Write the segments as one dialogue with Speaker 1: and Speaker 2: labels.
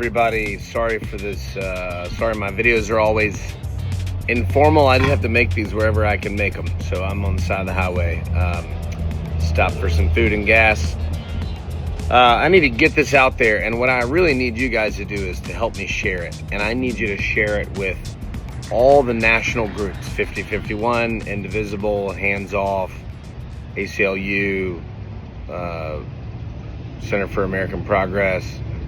Speaker 1: everybody. Sorry for this. Sorry, my videos are always informal. I just have to make these wherever I can make them. So I'm on the side of the highway. Stop for some food and gas. I need to get this out there, and what I really need you guys to do is to help me share it. And I need you to share it with all the national groups: 5051, Indivisible, Hands Off, ACLU, Center for American Progress,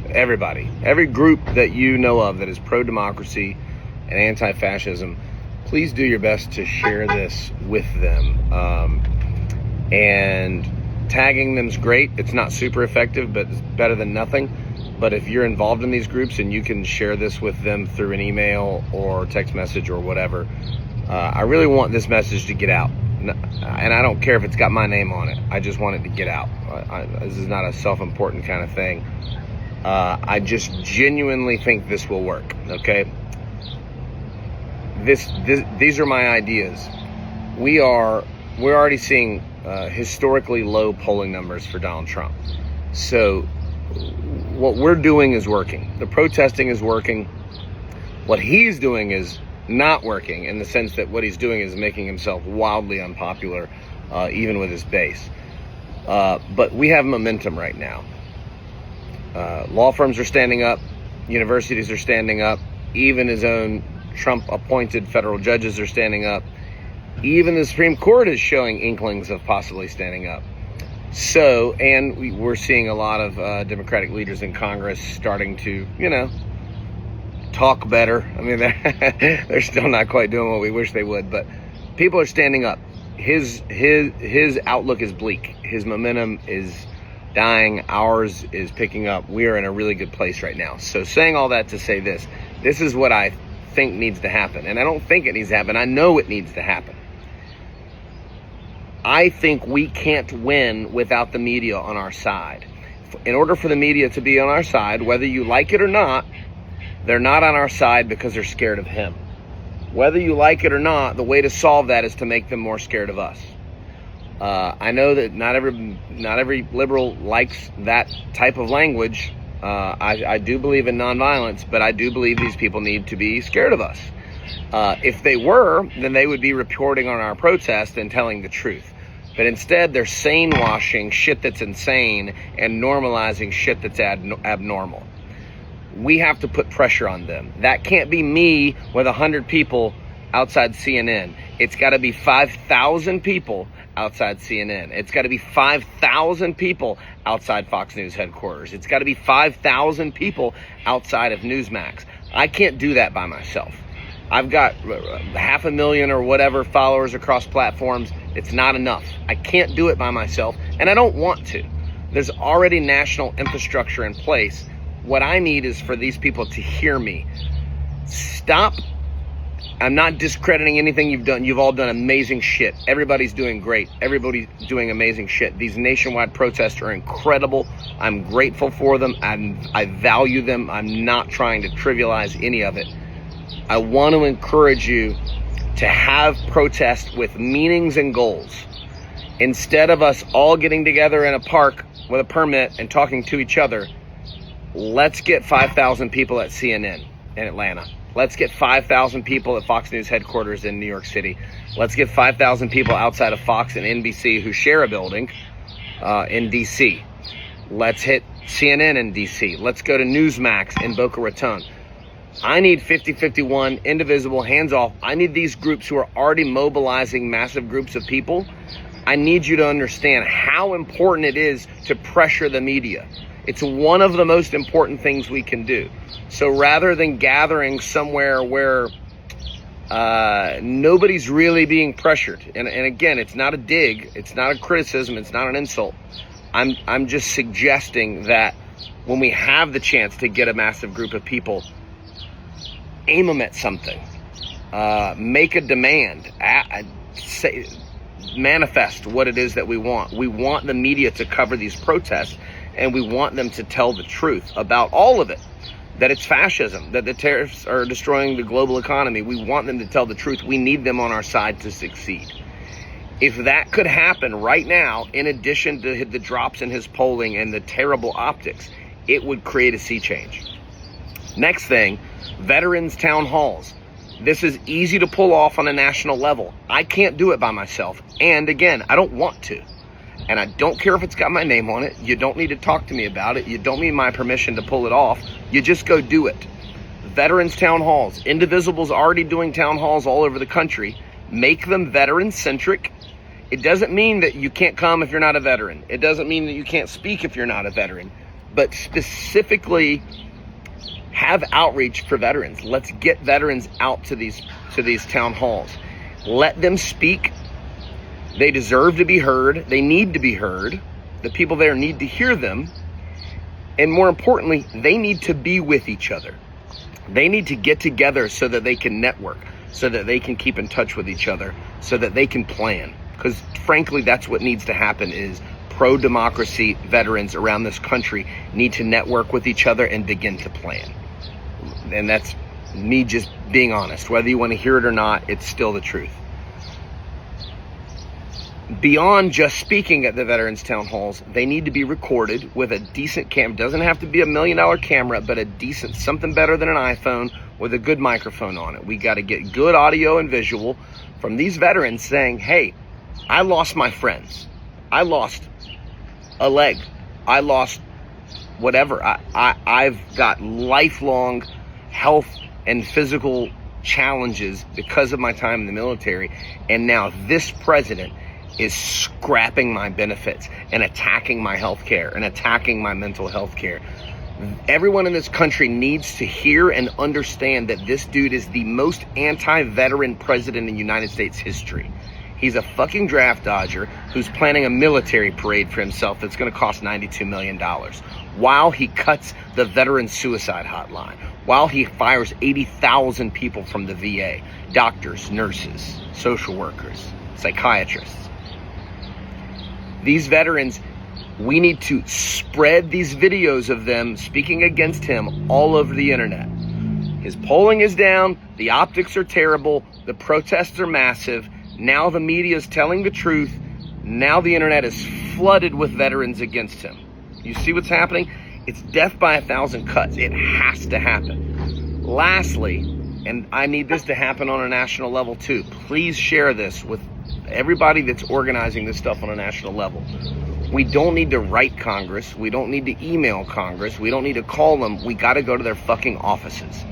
Speaker 1: everybody. Every group that you know of that is pro-democracy and anti-fascism, please do your best to share this with them. And tagging them is great. It's not super effective, but it's better than nothing. But if you're involved in these groups and you can share this with them through an email or text message or whatever, I really want this message to get out. And I don't care if it's got my name on it. I just want it to get out. This is not a self-important kind of thing. I just genuinely think this will work, okay? These are my ideas. We're already seeing historically low polling numbers for Donald Trump. So what we're doing is working. The protesting is working. What he's doing is not working, in the sense that what he's doing is making himself wildly unpopular, even with his base. But we have momentum right now. Law firms are standing up. Universities are standing up. Even his own Trump-appointed federal judges are standing up. Even the Supreme Court is showing inklings of possibly standing up. So, and we're seeing a lot of Democratic leaders in Congress starting to, talk better. I mean, they're still not quite doing what we wish they would, but people are standing up. His outlook is bleak. His momentum is dying. Ours is picking up. We are in a really good place right now. So saying all that to say this is what I think needs to happen. And I don't think it needs to happen. I know it needs to happen. I think we can't win without the media on our side. In order for the media to be on our side, whether you like it or not, they're not on our side because they're scared of him. Whether you like it or not, the way to solve that is to make them more scared of us. I know that not every liberal likes that type of language. I do believe in nonviolence, but I do believe these people need to be scared of us. If they were, then they would be reporting on our protest and telling the truth. But instead, they're sane-washing shit that's insane and normalizing shit that's abnormal. We have to put pressure on them. That can't be me with 100 people outside CNN. It's got to be 5,000 people outside CNN. It's got to be 5,000 people outside Fox News headquarters. It's got to be 5,000 people outside of Newsmax. I can't do that by myself. I've got 500,000 or whatever followers across platforms. It's not enough. I can't do it by myself, and I don't want to. There's already national infrastructure in place. What I need is for these people to hear me. Stop. I'm not discrediting anything you've done. You've all done amazing shit. Everybody's doing great. Everybody's doing amazing shit. These nationwide protests are incredible. I'm grateful for them. I value them. I'm not trying to trivialize any of it. I want to encourage you to have protests with meanings and goals. Instead of us all getting together in a park with a permit and talking to each other, let's get 5,000 people at CNN in Atlanta. Let's get 5,000 people at Fox News headquarters in New York City. Let's get 5,000 people outside of Fox and NBC who share a building in D.C. Let's hit CNN in D.C. Let's go to Newsmax in Boca Raton. I need 5051, Indivisible, Hands Off. I need these groups who are already mobilizing massive groups of people. I need you to understand how important it is to pressure the media. It's one of the most important things we can do. So rather than gathering somewhere where nobody's really being pressured, and again, it's not a dig, it's not a criticism, it's not an insult. I'm just suggesting that when we have the chance to get a massive group of people, aim them at something, make a demand, manifest what it is that we want. We want the media to cover these protests, and we want them to tell the truth about all of it. That it's fascism, that the tariffs are destroying the global economy. We want them to tell the truth. We need them on our side to succeed. If that could happen right now, in addition to the drops in his polling and the terrible optics, it would create a sea change. Next thing, veterans town halls. This is easy to pull off on a national level. I can't do it by myself. And again, I don't want to. And I don't care if it's got my name on it. You don't need to talk to me about it. You don't need my permission to pull it off. You just go do it. Veterans town halls. Indivisible's already doing town halls all over the country. Make them veteran-centric. It doesn't mean that you can't come if you're not a veteran. It doesn't mean that you can't speak if you're not a veteran. But specifically, have outreach for veterans. Let's get veterans out to these town halls. Let them speak. They deserve to be heard. They need to be heard. The people there need to hear them. And more importantly, they need to be with each other. They need to get together so that they can network, so that they can keep in touch with each other, so that they can plan. Because frankly, that's what needs to happen is pro-democracy veterans around this country need to network with each other and begin to plan. And that's me just being honest. Whether you want to hear it or not, it's still the truth. Beyond just speaking at the veterans town halls, they need to be recorded with a decent camera. Doesn't have to be $1 million camera, but a decent, something better than an iPhone with a good microphone on it. We got to get good audio and visual from these veterans saying, hey, I lost my friends. I lost a leg. I lost whatever. I've got lifelong health and physical challenges because of my time in the military. And now this president is scrapping my benefits and attacking my health care and attacking my mental health care. Everyone in this country needs to hear and understand that this dude is the most anti-veteran president in United States history. He's a fucking draft dodger who's planning a military parade for himself that's going to cost $92 million while he cuts the veteran suicide hotline, while he fires 80,000 people from the VA, doctors, nurses, social workers, psychiatrists. These veterans, we need to spread these videos of them speaking against him all over the internet. His polling is down. The optics are terrible. The protests are massive. Now the media is telling the truth. Now the internet is flooded with veterans against him. You see what's happening? It's death by 1,000 cuts. It has to happen. Lastly, and I need this to happen on a national level too, please share this with everybody that's organizing this stuff on a national level. We don't need to write Congress. We don't need to email Congress. We don't need to call them. We got to go to their fucking offices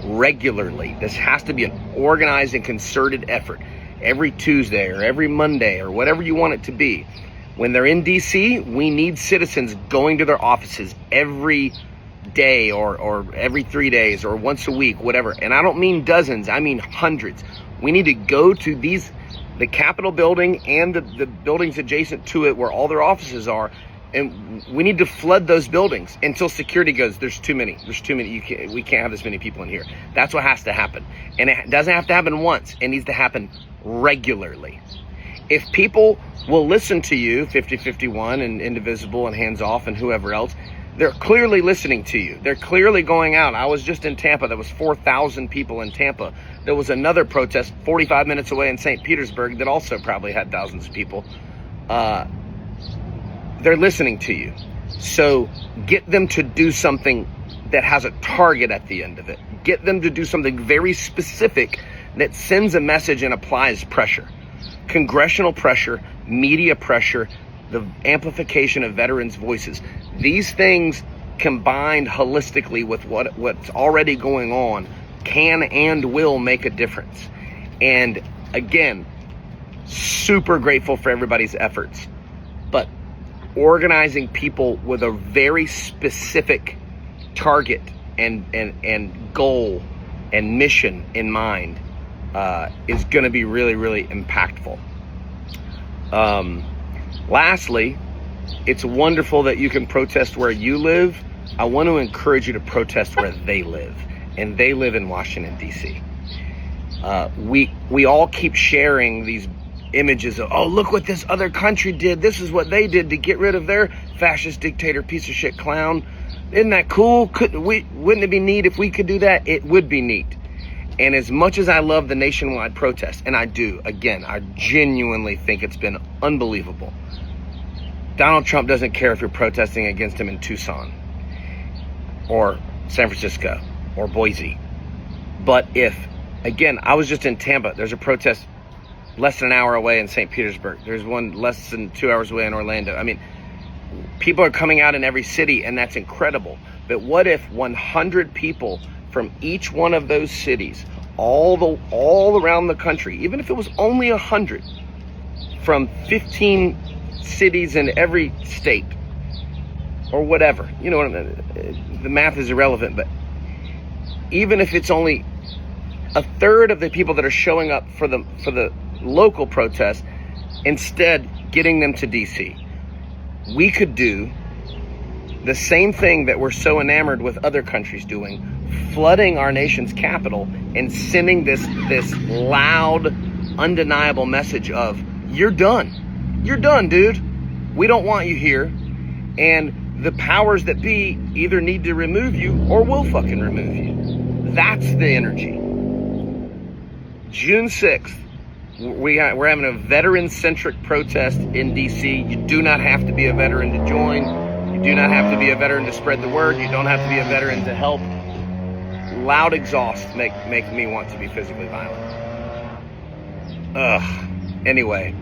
Speaker 1: regularly. This has to be an organized and concerted effort every Tuesday or every Monday or whatever you want it to be. When they're in DC, we need citizens going to their offices every day or every 3 days or once a week, whatever. And I don't mean dozens. I mean hundreds. We need to go to the Capitol building and the buildings adjacent to it where all their offices are, and we need to flood those buildings until security goes, there's too many. We can't have this many people in here. That's what has to happen. And it doesn't have to happen once. It needs to happen regularly. If people will listen to you, 5051 and Indivisible and Hands Off and whoever else, they're clearly listening to you. They're clearly going out. I was just in Tampa. There was 4,000 people in Tampa. There was another protest 45 minutes away in St. Petersburg that also probably had thousands of people. They're listening to you. So get them to do something that has a target at the end of it. Get them to do something very specific that sends a message and applies pressure. Congressional pressure, media pressure, the amplification of veterans' voices. These things combined holistically with what's already going on can and will make a difference. And again, super grateful for everybody's efforts. But organizing people with a very specific target and goal and mission in mind is going to be really, really impactful. Lastly, it's wonderful that you can protest where you live. I want to encourage you to protest where they live, and they live in Washington, D.C. We all keep sharing these images of, oh, look what this other country did. This is what they did to get rid of their fascist dictator piece of shit clown. Isn't that cool? Wouldn't it be neat if we could do that? It would be neat. And as much as I love the nationwide protest, and I do, again, I genuinely think it's been unbelievable. Donald Trump doesn't care if you're protesting against him in Tucson or San Francisco or Boise. But if, again, I was just in Tampa. There's a protest less than an hour away in St. Petersburg. There's one less than 2 hours away in Orlando. I mean, people are coming out in every city, and that's incredible. But what if 100 people from each one of those cities, all around the country, even if it was only 100 from 15 cities in every state or whatever, you know, the math is irrelevant, but even if it's only a third of the people that are showing up for the local protest, instead getting them to DC, we could do the same thing that we're so enamored with other countries doing, flooding our nation's capital and sending this loud, undeniable message of, you're done. You're done, dude. We don't want you here. And the powers that be either need to remove you or will fucking remove you. That's the energy. June 6th, we're having a veteran-centric protest in DC. You do not have to be a veteran to join. You do not have to be a veteran to spread the word. You don't have to be a veteran to help. Loud exhausts make me want to be physically violent. Anyway,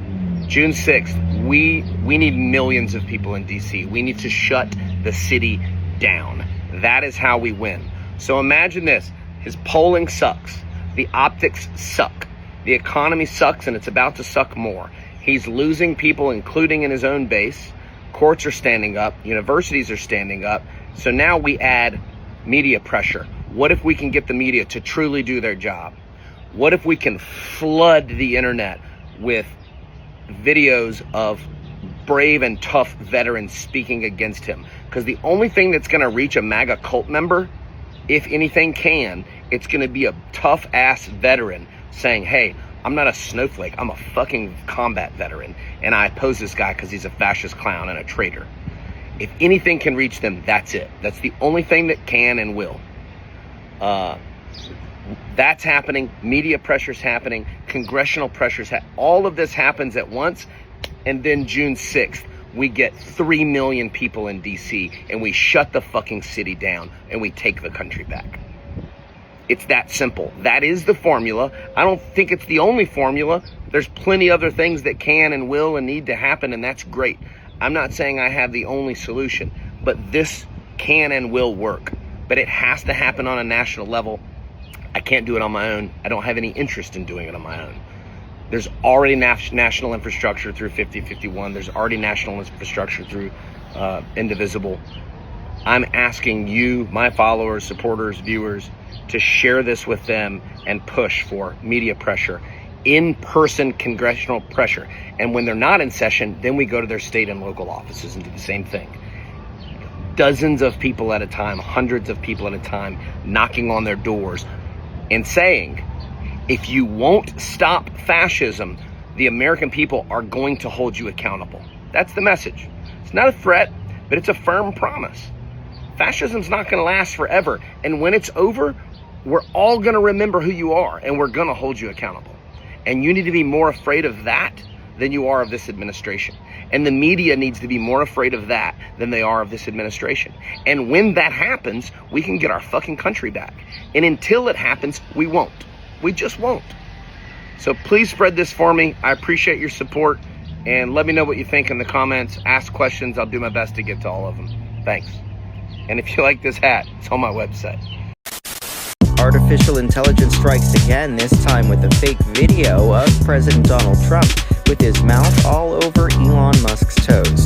Speaker 1: June 6th, we need millions of people in DC. We need to shut the city down. That is how we win. So imagine this. His polling sucks. The optics suck. The economy sucks, and it's about to suck more. He's losing people, including in his own base. Courts are standing up. Universities are standing up. So now we add media pressure. What if we can get the media to truly do their job? What if we can flood the internet with videos of brave and tough veterans speaking against him? Because the only thing that's going to reach a MAGA cult member, if anything can, it's going to be a tough-ass veteran saying, hey, I'm not a snowflake. I'm a fucking combat veteran, and I oppose this guy because he's a fascist clown and a traitor. If anything can reach them, that's it. That's the only thing that can and will. That's happening. Media pressure's happening. Congressional pressure's all of this happens at once, and then June 6th, we get 3 million people in DC, and we shut the fucking city down, and we take the country back. It's that simple. That is the formula. I don't think it's the only formula. There's plenty other things that can and will and need to happen, and that's great. I'm not saying I have the only solution, but this can and will work. But it has to happen on a national level. I can't do it on my own. I don't have any interest in doing it on my own. There's already national infrastructure through 5051. There's already national infrastructure through Indivisible. I'm asking you, my followers, supporters, viewers, to share this with them and push for media pressure, in-person congressional pressure. And when they're not in session, then we go to their state and local offices and do the same thing. Dozens of people at a time, hundreds of people at a time, knocking on their doors and saying, if you won't stop fascism, the American people are going to hold you accountable. That's the message. It's not a threat, but it's a firm promise. Fascism's not going to last forever. And when it's over, we're all going to remember who you are, and we're going to hold you accountable. And you need to be more afraid of that than you are of this administration. And the media needs to be more afraid of that than they are of this administration. And when that happens, we can get our fucking country back. And until it happens, we won't. We just won't. So please spread this for me. I appreciate your support. And let me know what you think in the comments. Ask questions. I'll do my best to get to all of them. Thanks. And if you like this hat, it's on my website.
Speaker 2: Artificial intelligence strikes again, this time with a fake video of President Donald Trump with his mouth all over Elon Musk's toes.